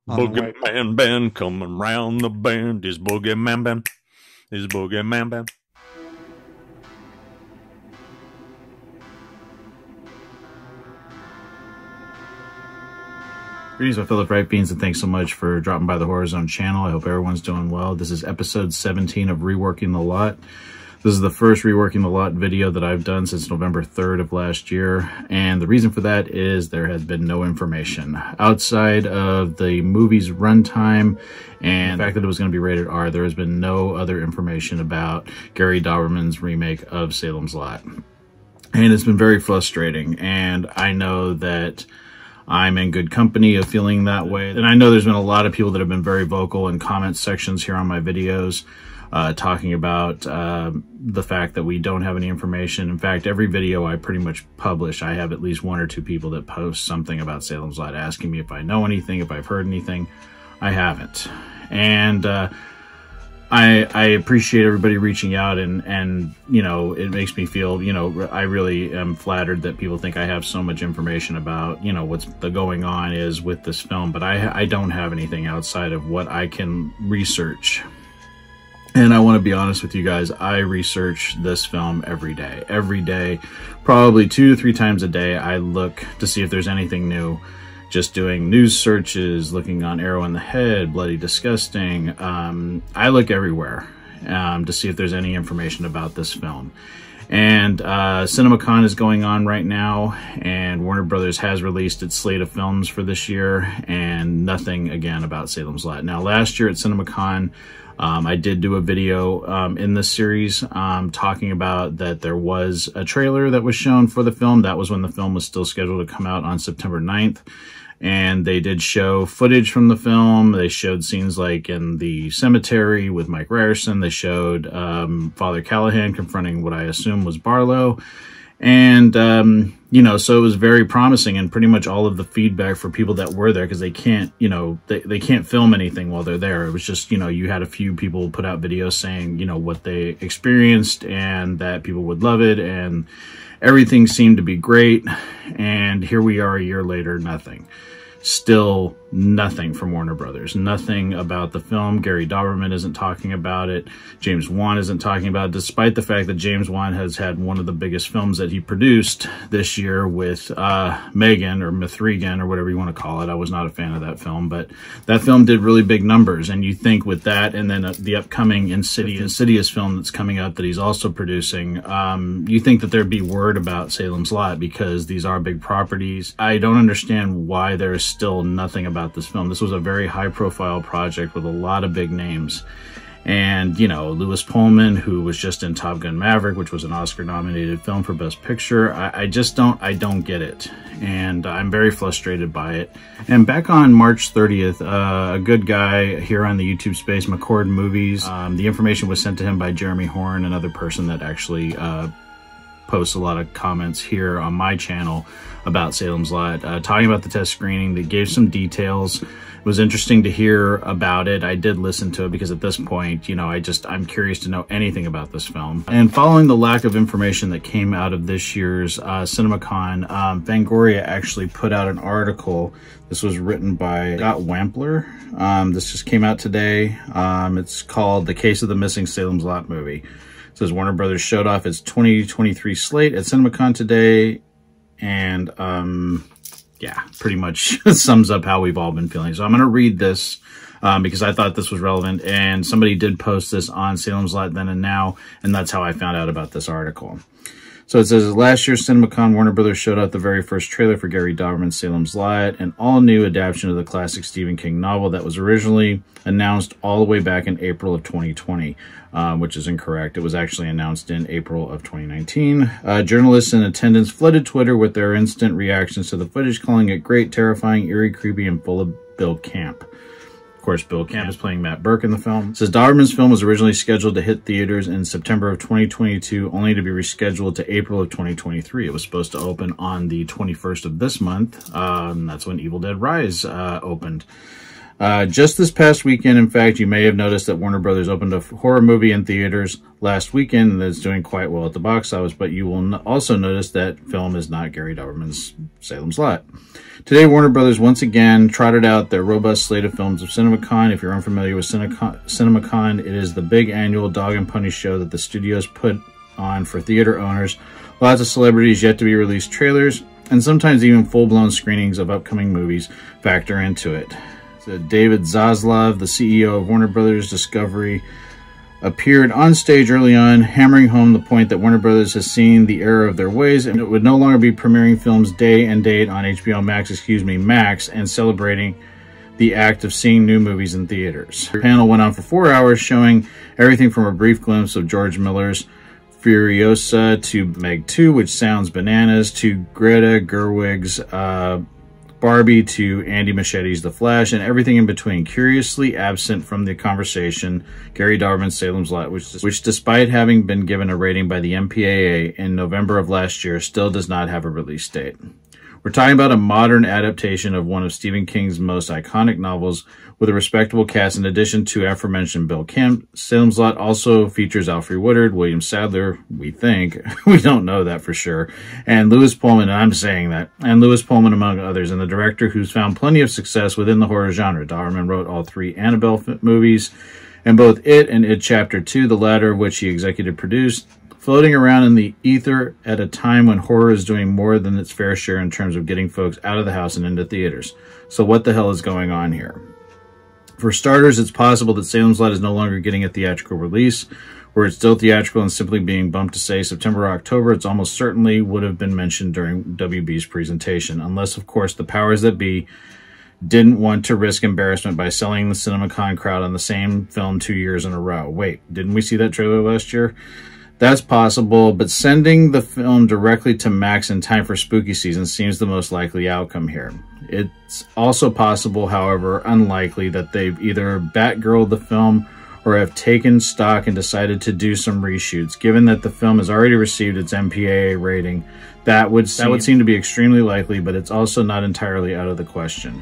Boogeyman band coming round the bend. Is Boogeyman band. Is Boogeyman band. Greetings, my fellow Fright Beans, and thanks so much for dropping by the Horror Zone channel. I hope everyone's doing well. This is episode 17 of Reworking the Lot. This is the first Reworking the Lot video that I've done since November 3rd of last year, and the reason for that is there has been no information. Outside of the movie's runtime and the fact that it was going to be rated R, there has been no other information about Gary Dauberman's remake of Salem's Lot. And it's been very frustrating, and I know that I'm in good company of feeling that way. And I know there's been a lot of people that have been very vocal in comment sections here on my videos, talking about the fact that we don't have any information. In fact, every video I pretty much publish, I have at least one or two people that post something about Salem's Lot, asking me if I know anything, if I've heard anything. I haven't. And I appreciate everybody reaching out, and you know, it makes me feel, you know, I really am flattered that people think I have so much information about, you know, what's going on is with this film, but I don't have anything outside of what I can research. And I want to be honest with you guys, I research this film every day, probably 2 to 3 times a day. I look to see if there's anything new. Just doing news searches, looking on Arrow in the Head, Bloody Disgusting. I look everywhere to see if there's any information about this film. And CinemaCon is going on right now, and Warner Brothers has released its slate of films for this year, and nothing again about Salem's Lot. Now, last year at CinemaCon, I did do a video in this series talking about that there was a trailer that was shown for the film. That was when the film was still scheduled to come out on September 9th. And they did show footage from the film. They showed scenes like in the cemetery with Mike Ryerson. They showed Father Callahan confronting what I assume was Barlow. And, you know, so it was very promising, and pretty much all of the feedback for people that were there, because they can't, you know, they can't film anything while they're there. It was just, you know, you had a few people put out videos saying, you know, what they experienced and that people would love it, and everything seemed to be great. And here we are a year later, nothing. Still nothing from Warner Brothers. Nothing about the film. Gary Dauberman isn't talking about it. James Wan isn't talking about it, despite the fact that James Wan has had one of the biggest films that he produced this year with Megan, or Mithrigan, or whatever you want to call it. I was not a fan of that film, but that film did really big numbers. And you think with that, and then the upcoming Insidious film that's coming up that he's also producing, you think that there'd be word about Salem's Lot, because these are big properties. I don't understand why there's still nothing about this film. This was a very high-profile project with a lot of big names. And, you know, Lewis Pullman, who was just in Top Gun Maverick, which was an Oscar-nominated film for Best Picture. I don't get it. And I'm very frustrated by it. And back on March 30th, a good guy here on the YouTube space, McCord Movies, the information was sent to him by Jeremy Horn, another person that actually posts a lot of comments here on my channel about Salem's Lot, talking about the test screening. They gave some details. It was interesting to hear about it. I did listen to it because at this point, you know, I'm curious to know anything about this film. And following the lack of information that came out of this year's CinemaCon, Fangoria actually put out an article. This was written by Scott Wampler. This just came out today. It's called The Case of the Missing Salem's Lot Movie. It says Warner Brothers showed off its 2023 slate at CinemaCon today, and yeah, pretty much sums up how we've all been feeling. So I'm going to read this because I thought this was relevant, and somebody did post this on Salem's Lot Then and Now, and that's how I found out about this article. So it says, last year's CinemaCon, Warner Brothers showed out the very first trailer for Gary Dauberman's Salem's Lot, an all-new adaptation of the classic Stephen King novel that was originally announced all the way back in April of 2020, which is incorrect. It was actually announced in April of 2019. Journalists in attendance flooded Twitter with their instant reactions to the footage, calling it great, terrifying, eerie, creepy, and full of Bill Camp. Of course, Bill Camp is playing Matt Burke in the film. It says Dauberman's film was originally scheduled to hit theaters in September of 2022, only to be rescheduled to April of 2023. It was supposed to open on the 21st of this month. That's when Evil Dead Rise opened. Just this past weekend, in fact, you may have noticed that Warner Brothers opened a horror movie in theaters last weekend that's doing quite well at the box office, but you will also notice that film is not Gary Dauberman's Salem's Lot. Today, Warner Brothers once again trotted out their robust slate of films of CinemaCon. If you're unfamiliar with CinemaCon, it is the big annual dog and pony show that the studios put on for theater owners. Lots of celebrities, yet to be released trailers, and sometimes even full-blown screenings of upcoming movies factor into it. So David Zaslav, the CEO of Warner Brothers Discovery, appeared on stage early on, hammering home the point that Warner Brothers has seen the error of their ways and it would no longer be premiering films day and date on HBO Max, and celebrating the act of seeing new movies in theaters. The panel went on for 4 hours, showing everything from a brief glimpse of George Miller's Furiosa to Meg 2, which sounds bananas, to Greta Gerwig's Barbie, to Andy Machete's The Flash, and everything in between. Curiously absent from the conversation, Gary Dauberman's Salem's Lot, which despite having been given a rating by the MPAA in November of last year, still does not have a release date. We're talking about a modern adaptation of one of Stephen King's most iconic novels with a respectable cast in addition to aforementioned Bill Kemp. Salem's Lot also features Alfre Woodard, William Sadler, we think, we don't know that for sure, and Lewis Pullman, and I'm saying that, and Lewis Pullman among others, and the director who's found plenty of success within the horror genre. Dauberman wrote all 3 Annabelle movies, and both It and It Chapter 2, the latter of which he executive produced, floating around in the ether at a time when horror is doing more than its fair share in terms of getting folks out of the house and into theaters. So what the hell is going on here? For starters, it's possible that Salem's Lot is no longer getting a theatrical release. Were it still theatrical and simply being bumped to, say, September or October, it's almost certainly would have been mentioned during WB's presentation, unless, of course, the powers that be didn't want to risk embarrassment by selling the CinemaCon crowd on the same film 2 years in a row. Wait, didn't we see that trailer last year? That's possible, but sending the film directly to Max in time for spooky season seems the most likely outcome here. It's also possible, however, unlikely, that they've either Batgirled the film or have taken stock and decided to do some reshoots. Given that the film has already received its MPAA rating, that would seem to be extremely likely, but it's also not entirely out of the question.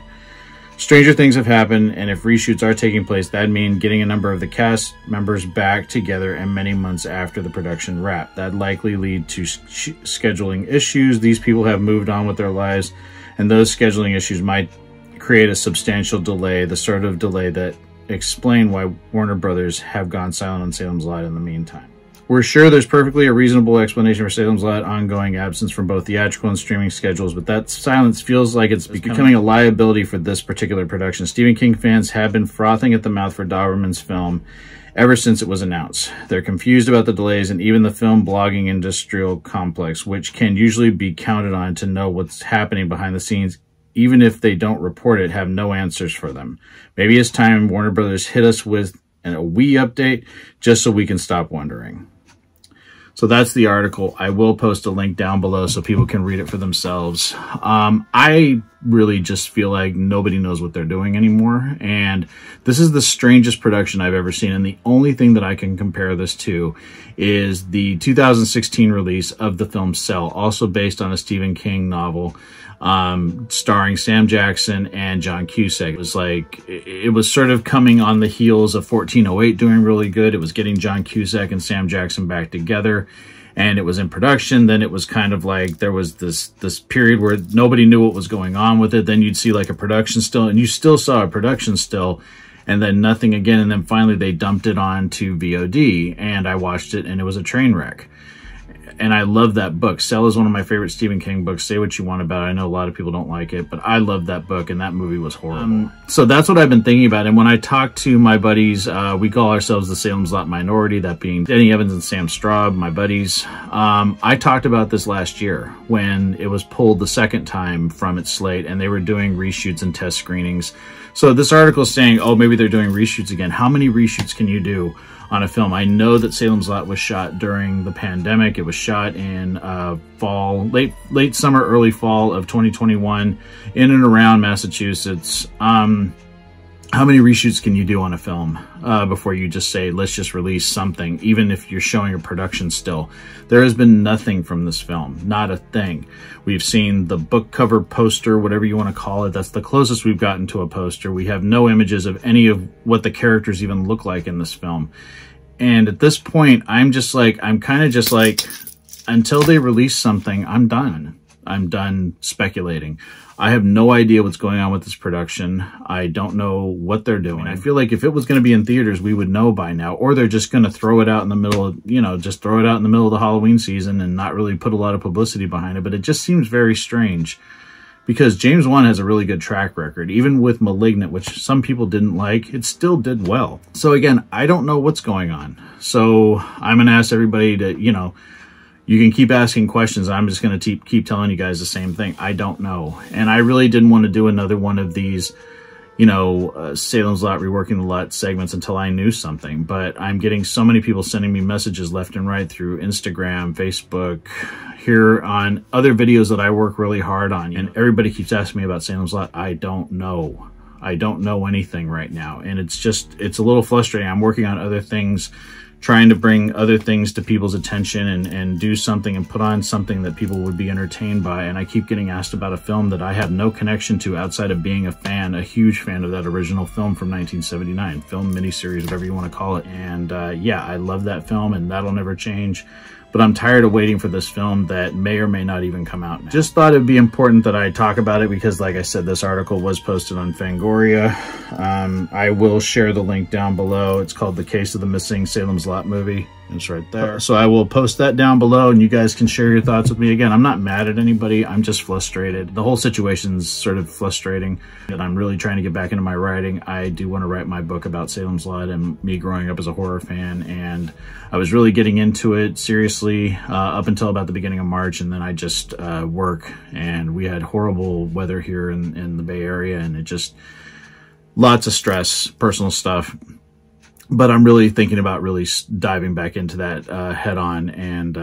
Stranger things have happened, and if reshoots are taking place, that'd mean getting a number of the cast members back together and many months after the production wrap. That'd likely lead to scheduling issues. These people have moved on with their lives, and those scheduling issues might create a substantial delay, the sort of delay that explain why Warner Brothers have gone silent on Salem's Lot in the meantime. We're sure there's perfectly a reasonable explanation for Salem's Lot ongoing absence from both theatrical and streaming schedules, but that silence feels like it's becoming a liability for this particular production. Stephen King fans have been frothing at the mouth for Dauberman's film ever since it was announced. They're confused about the delays, and even the film blogging industrial complex, which can usually be counted on to know what's happening behind the scenes, even if they don't report it, have no answers for them. Maybe it's time Warner Brothers hit us with a wee update just so we can stop wondering. So that's the article. I will post a link down below so people can read it for themselves. I really just feel like nobody knows what they're doing anymore. And this is the strangest production I've ever seen. And the only thing that I can compare this to is the 2016 release of the film Cell, also based on a Stephen King novel, starring Sam Jackson and John Cusack. It was sort of coming on the heels of 1408 doing really good. It was getting John Cusack and Sam Jackson back together, and it was in production. Then it was kind of like there was this period where nobody knew what was going on with it. Then you'd see like a production still, and you still saw a production still, and then nothing again. And then finally they dumped it onto VOD, and I watched it, and it was a train wreck. And I love that book. Cell is one of my favorite Stephen King books. Say what you want about it. I know a lot of people don't like it, but I love that book, and that movie was horrible. So that's what I've been thinking about. And when I talk to my buddies, we call ourselves the Salem's Lot Minority, that being Denny Evans and Sam Straub, my buddies. I talked about this last year when it was pulled the second time from its slate, and they were doing reshoots and test screenings. So this article is saying, oh, maybe they're doing reshoots again. How many reshoots can you do on a film? I know that Salem's Lot was shot during the pandemic. It was shot in late summer, early fall of 2021 in and around Massachusetts. how many reshoots can you do on a film before you just say, let's just release something, even if you're showing a production still? There has been nothing from this film, not a thing. We've seen the book cover poster, whatever you want to call it. That's the closest we've gotten to a poster. We have no images of any of what the characters even look like in this film. And at this point, I'm kind of just like, until they release something, I'm done. I'm done speculating. I have no idea what's going on with this production. I don't know what they're doing. I feel like if it was going to be in theaters, we would know by now, or they're just going to throw it out in the middle of, just throw it out in the middle of the Halloween season and not really put a lot of publicity behind it. But it just seems very strange because James Wan has a really good track record. Even with Malignant, which some people didn't like, it still did well. So again, I don't know what's going on. So I'm going to ask everybody to, you can keep asking questions. I'm just going to keep telling you guys the same thing. I don't know. And I really didn't want to do another one of these, Salem's Lot, Reworking the Lot segments until I knew something. But I'm getting so many people sending me messages left and right through Instagram, Facebook, here on other videos that I work really hard on. And everybody keeps asking me about Salem's Lot. I don't know. I don't know anything right now. And it's a little frustrating. I'm working on other things, trying to bring other things to people's attention and do something and put on something that people would be entertained by. And I keep getting asked about a film that I have no connection to outside of being a huge fan of that original film from 1979, film miniseries, whatever you want to call it. And yeah, I love that film and that'll never change. But I'm tired of waiting for this film that may or may not even come out now. Just thought it'd be important that I talk about it because, like I said, this article was posted on Fangoria. I will share the link down below. It's called The Case of the Missing Salem's Lot Movie. It's right there. So I will post that down below and you guys can share your thoughts with me. Again, I'm not mad at anybody. I'm just frustrated. The whole situation's sort of frustrating and I'm really trying to get back into my writing. I do want to write my book about Salem's Lot and me growing up as a horror fan. And I was really getting into it seriously up until about the beginning of March. And then I just work and we had horrible weather here in the Bay Area and it just lots of stress, personal stuff. But I'm really thinking about really diving back into that head on. And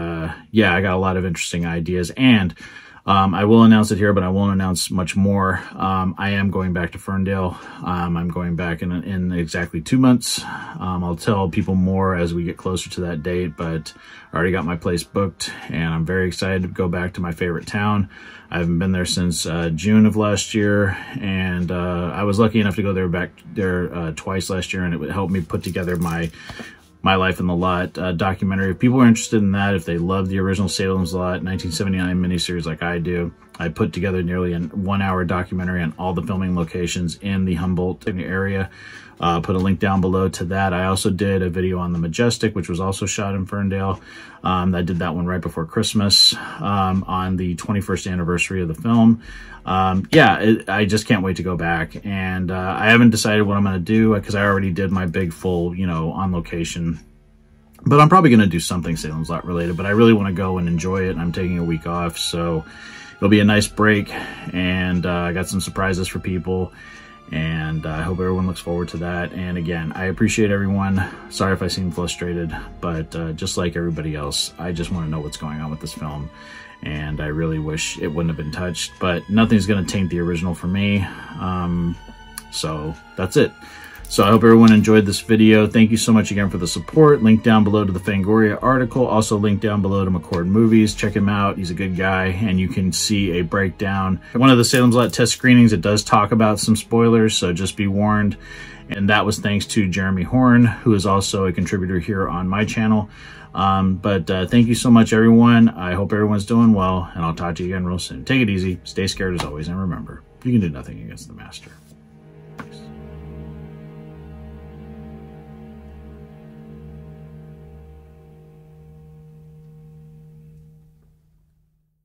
yeah, I got a lot of interesting ideas. And I will announce it here, but I won't announce much more. I am going back to Ferndale. I'm going back in exactly 2 months. I'll tell people more as we get closer to that date, but I already got my place booked and I'm very excited to go back to my favorite town. I haven't been there since June of last year, and I was lucky enough to go back there twice last year, and it would help me put together my Life in the Lot documentary. If people are interested in that, if they love the original Salem's Lot 1979 miniseries like I do, I put together nearly a 1-hour documentary on all the filming locations in the Humboldt area. Put a link down below to that. I also did a video on the Majestic, which was also shot in Ferndale. I did that one right before Christmas on the 21st anniversary of the film. Yeah, I just can't wait to go back. And I haven't decided what I'm going to do because I already did my big full, on location. But I'm probably going to do something Salem's Lot related. But I really want to go and enjoy it. And I'm taking a week off, so it'll be a nice break. And I got some surprises for people. And I hope everyone looks forward to that. And again, I appreciate everyone. Sorry if I seem frustrated, but just like everybody else, I just want to know what's going on with this film. And I really wish it wouldn't have been touched, but nothing's going to taint the original for me. So that's it. So I hope everyone enjoyed this video. Thank you so much again for the support. Link down below to the Fangoria article. Also link down below to McCord Movies. Check him out. He's a good guy. And you can see a breakdown. One of the Salem's Lot test screenings, it does talk about some spoilers, so just be warned. And that was thanks to Jeremy Horn, who is also a contributor here on my channel. Thank you so much, everyone. I hope everyone's doing well, and I'll talk to you again real soon. Take it easy. Stay scared as always. And remember, you can do nothing against the master.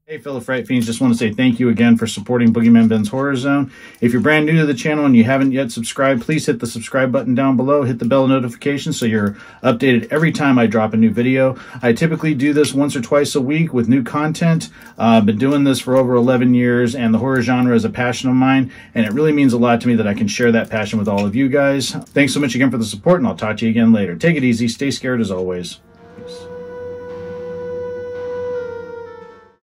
Hey fellow Fright Fiends, just want to say thank you again for supporting Boogeyman Ben's Horror Zone. If you're brand new to the channel and you haven't yet subscribed, please hit the subscribe button down below, hit the bell notification so you're updated every time I drop a new video. I typically do this once or twice a week with new content. I've been doing this for over 11 years and the horror genre is a passion of mine, and it really means a lot to me that I can share that passion with all of you guys. Thanks so much again for the support, and I'll talk to you again later. Take it easy, stay scared as always.